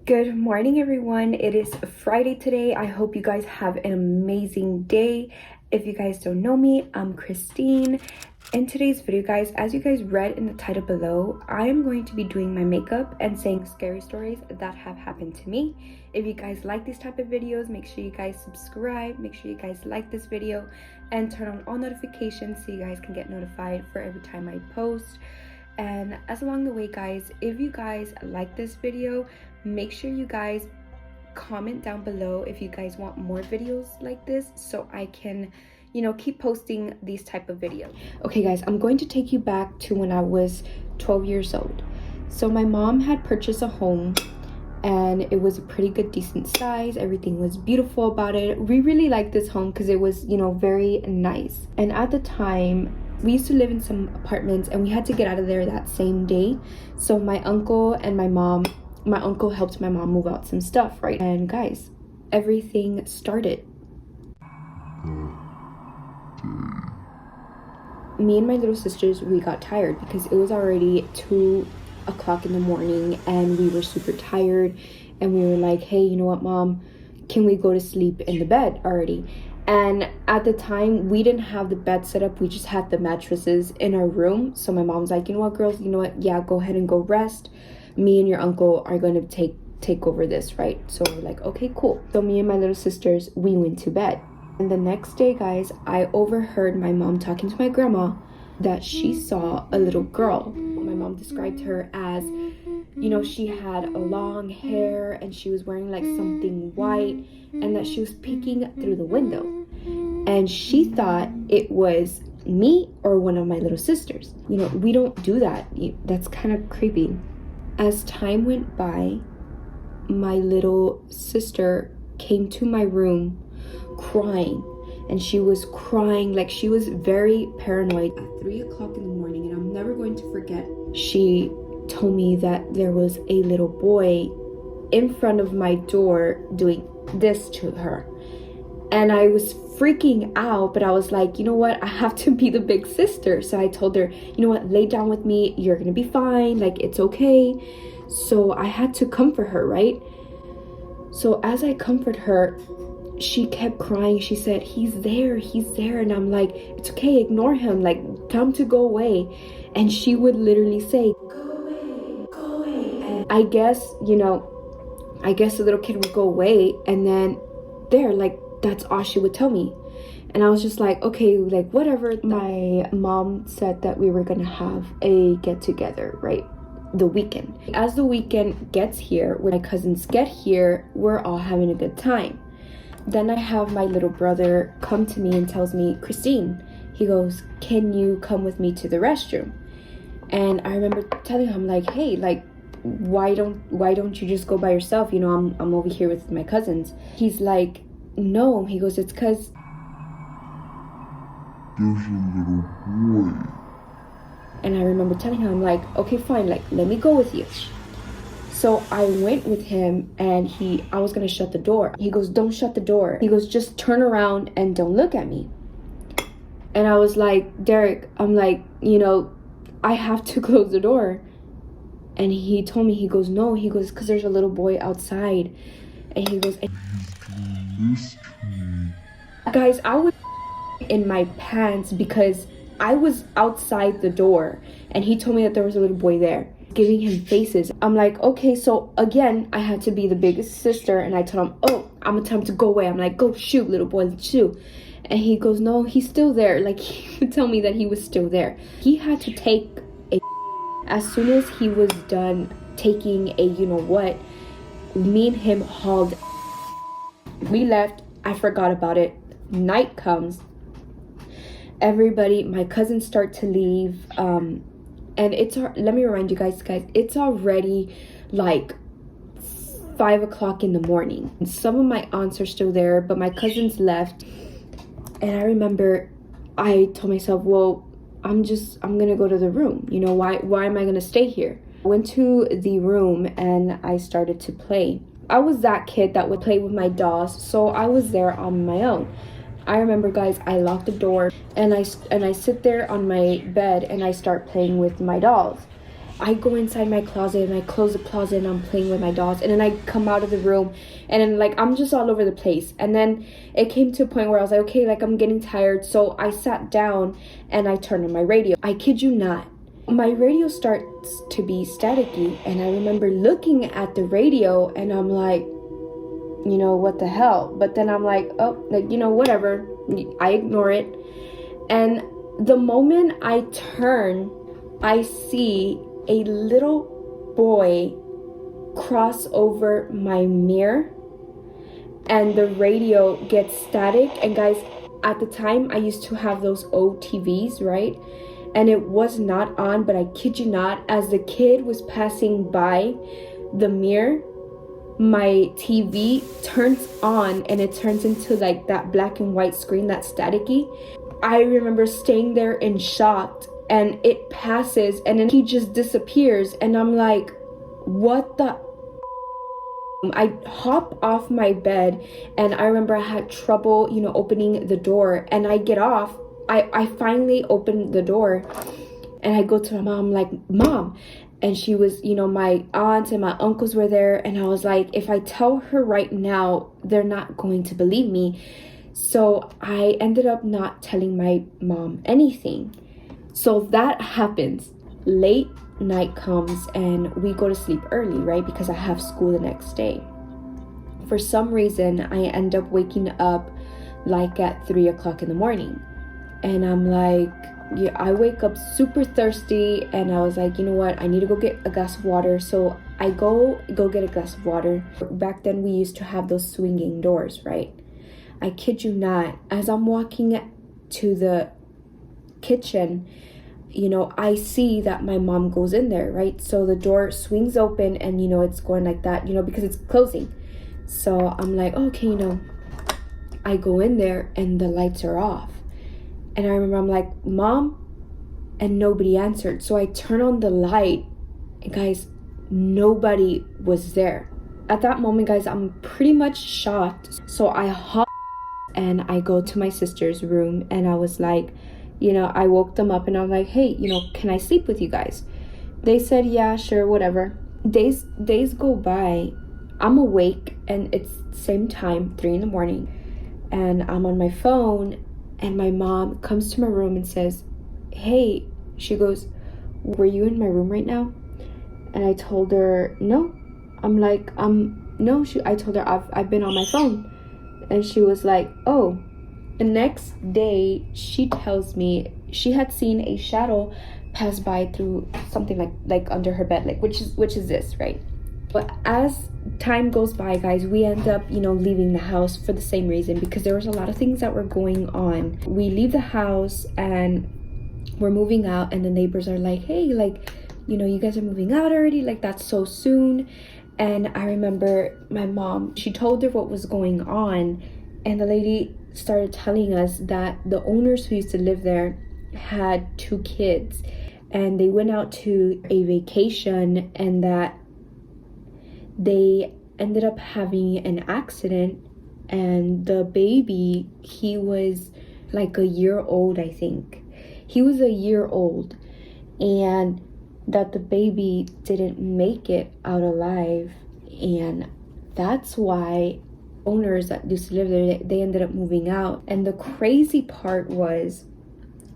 Good morning, everyone. It is Friday today. I hope you guys have an amazing day. If you guys don't know me, I'm Christine. In today's video, guys, as you guys read in the title below, I am going to be doing my makeup and saying scary stories that have happened to me. If you guys like these type of videos, make sure you guys subscribe, make sure you guys like this video, and turn on all notifications so you guys can get notified for every time I post. And as along the way, guys, if you guys like this video, make sure you guys comment down below if you guys want more videos like this so I can, keep posting these type of videos. Okay, guys, I'm going to take you back to when I was 12 years old. So my mom had purchased a home and it was a pretty good, decent size. Everything was beautiful about it. We really liked this home because it was, very nice. And at the time, we used to live in some apartments and we had to get out of there that same day. So my uncle and my uncle helped my mom move out some stuff, right? And guys, everything started. Me and my little sisters, we got tired because it was already 2 o'clock in the morning and we were super tired. And we were like, hey, you know what, Mom? Can we go to sleep in the bed already? And at the time, we didn't have the bed set up. We just had the mattresses in our room. So my mom's like, you know what, girls? You know what? Yeah, go ahead and go rest. Me and your uncle are going to take over this, right? So we're like, okay, cool. So me and my little sisters, we went to bed. And the next day, guys, I overheard my mom talking to my grandma that she saw a little girl. My mom described her as, she had long hair and she was wearing like something white and that she was peeking through the window. And she thought it was me or one of my little sisters. We don't do that. That's kind of creepy. As time went by, my little sister came to my room crying. And she was crying like she was very paranoid. At 3 o'clock in the morning, and I'm never going to forget, she told me that there was a little boy in front of my door doing this to her. And I was freaking out, but I was like, you know what? I have to be the big sister. So I told her, you know what? Lay down with me. You're going to be fine. Like, it's okay. So I had to comfort her, right? So as I comfort her, she kept crying. She said, he's there. And I'm like, it's okay. Ignore him. Like, tell him to go away. And she would literally say, go away. And I guess the little kid would go away. And then that's all she would tell me. And I was just like, okay, like whatever. My mom said that we were gonna have a get together, right? The weekend. As the weekend gets here, when my cousins get here, we're all having a good time. Then I have my little brother come to me and tells me, Christine, he goes, can you come with me to the restroom? And I remember telling him like, hey, like, why don't you just go by yourself? I'm over here with my cousins. He's like, no. He goes, it's because there's a little boy. And I remember telling him, I'm like, okay, fine, like, let me go with you. So I went with him and I was gonna shut the door. He goes, don't shut the door. He goes, just turn around and don't look at me. And I was like, Derek, I'm like, I have to close the door. And he told me, he goes, no, he goes, because there's a little boy outside. And he goes, guys, I was in my pants because I was outside the door and he told me that there was a little boy there giving him faces. I'm like, okay, so again, I had to be the biggest sister and I told him, oh, I'm gonna tell him to go away. I'm like, go shoot, little boy, shoot. And he goes, no, he's still there. Like, he would tell me that he was still there. He had to take as soon as he was done taking a what, me and him hauled. We left. I forgot about it. Night comes. Everybody, my cousins start to leave. And let me remind you guys, it's already like 5 o'clock in the morning. And some of my aunts are still there, but my cousins left. And I remember I told myself, well, I'm gonna go to the room. Why am I gonna stay here? I went to the room and I started to play. I was that kid that would play with my dolls, so I was there on my own. I remember, guys, I locked the door and I sit there on my bed and I start playing with my dolls. I go inside my closet and I close the closet and I'm playing with my dolls. And then I come out of the room and then like I'm just all over the place. And then it came to a point where I was like, okay, like I'm getting tired. So I sat down and I turned on my radio. I kid you not, my radio starts to be staticky. And I remember looking at the radio and I'm like, you know, what the hell? But then I'm like, oh, like, you know, whatever. I ignore it. And the moment I turn, I see a little boy cross over my mirror and the radio gets static. And guys, at the time I used to have those old TVs, right? And it was not on, but I kid you not, as the kid was passing by the mirror, my TV turns on and it turns into like that black and white screen that's staticky. I remember staying there in shock, and it passes and then he just disappears and I'm like, what the? I hop off my bed and I remember I had trouble, you know, opening the door, and I get off. I finally opened the door and I go to my mom, like, Mom. And she was, you know, my aunts and my uncles were there, and I was like, if I tell her right now, they're not going to believe me. So I ended up not telling my mom anything. So that happens. Late night comes and we go to sleep early, right? Because I have school the next day. For some reason, I end up waking up like at 3 o'clock in the morning. And I'm like, yeah, I wake up super thirsty, and I was like, you know what? I need to go get a glass of water. So I go get a glass of water. Back then, we used to have those swinging doors, right? I kid you not, as I'm walking to the kitchen, you know, I see that my mom goes in there, right? So the door swings open and, you know, it's going like that, you know, because it's closing. So I'm like, okay, you know, I go in there and the lights are off. And I remember I'm like, Mom, and nobody answered. So I turn on the light, and guys, nobody was there. At that moment, guys, I'm pretty much shocked. So I hop and I go to my sister's room, and I was like, you know, I woke them up and I was like, hey, you know, can I sleep with you guys? They said, yeah, sure, whatever. Days go by. I'm awake and it's same time, 3 in the morning. And I'm on my phone, and my mom comes to my room and says, hey, she goes, were you in my room right now? And I told her, no. I'm like, no. I told her I've been on my phone. And she was like, oh. The next day, she tells me she had seen a shadow pass by through something like under her bed, like which is this, right? But as time goes by, guys, we end up, you know, leaving the house for the same reason, because there was a lot of things that were going on. We leave the house and we're moving out, and the neighbors are like, hey, like, you know, you guys are moving out already, like that's so soon. And I remember my mom, she told her what was going on, and the lady started telling us that the owners who used to live there had 2 kids, and they went out to a vacation, and that they ended up having an accident, and the baby, he was like a year old, I think. He was a year old, and that the baby didn't make it out alive. And that's why owners that used to live there, they ended up moving out. And the crazy part was,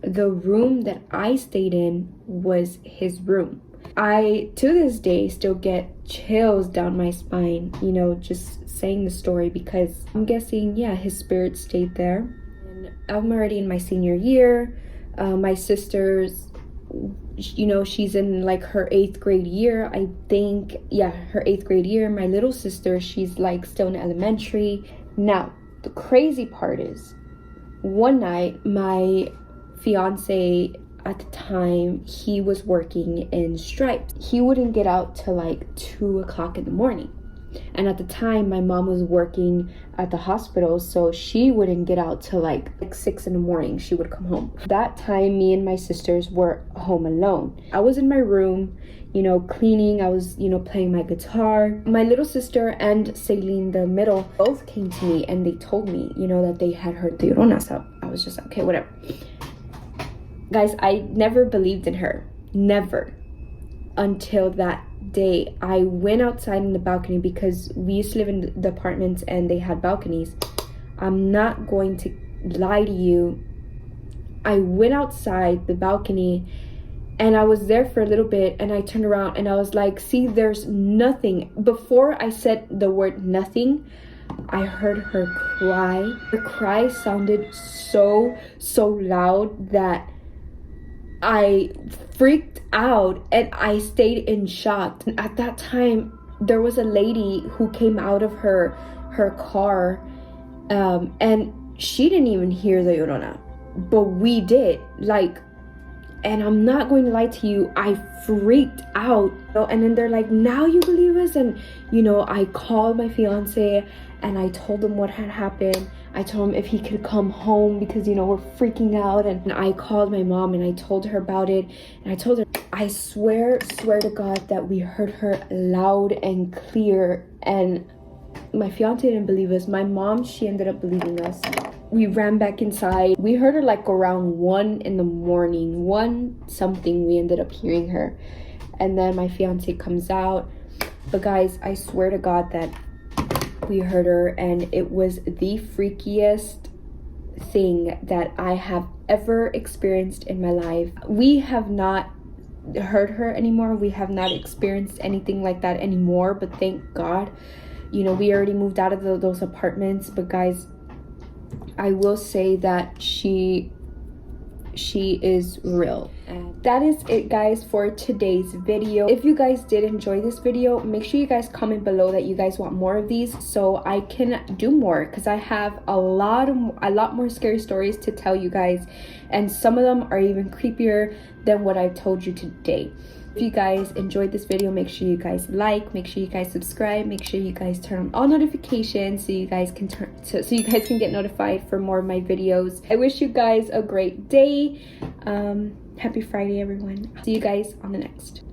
the room that I stayed in was his room. I, to this day, still get chills down my spine, you know, just saying the story, because I'm guessing, yeah, his spirit stayed there. And I'm already in my senior year. My sister's, you know, she's in like her 8th grade year, I think. Yeah, her 8th grade year. My little sister, she's like still in elementary. Now, the crazy part is, one night, my fiance at the time, he was working in Stripes. He wouldn't get out till like 2 o'clock in the morning. And at the time, my mom was working at the hospital, so she wouldn't get out till like 6 in the morning. She would come home. That time, me and my sisters were home alone. I was in my room, you know, cleaning. I was, you know, playing my guitar. My little sister and Celine, the middle, both came to me and they told me, you know, that they had heard the Llorona. So I was just like, okay, whatever. Guys, I never believed in her. Never. until that day. I went outside in the balcony because we used to live in the apartments and they had balconies. I'm not going to lie to you. I went outside the balcony and I was there for a little bit, and I turned around and I was like, see, there's nothing. Before I said the word nothing, I heard her cry. Her cry sounded so loud that I freaked out and I stayed in shock. And at that time, there was a lady who came out of her car, and she didn't even hear the Llorona, but we did. And I'm not going to lie to you, I freaked out. And then they're like, now you believe us? And I called my fiance and I told him what had happened. I told him if he could come home because we're freaking out. And I called my mom and I told her about it. And I told her, I swear to God that we heard her loud and clear. And my fiance didn't believe us. My mom, she ended up believing us. We ran back inside. We heard her like around 1 in the morning, 1 something. We ended up hearing her. And then my fiance comes out. But guys, I swear to God that we heard her, and it was the freakiest thing that I have ever experienced in my life. We have not heard her anymore. We have not experienced anything like that anymore, but thank God. We already moved out of those apartments. But guys, I will say that she is real. And that is it, guys, for today's video. If you guys did enjoy this video, make sure you guys comment below that you guys want more of these so I can do more, because I have a lot more scary stories to tell you guys, and some of them are even creepier than what I've told you today. If you guys enjoyed this video, make sure you guys like, make sure you guys subscribe, make sure you guys turn on all notifications so you guys can get notified for more of my videos. I wish you guys a great day. Happy Friday, everyone. See you guys on the next.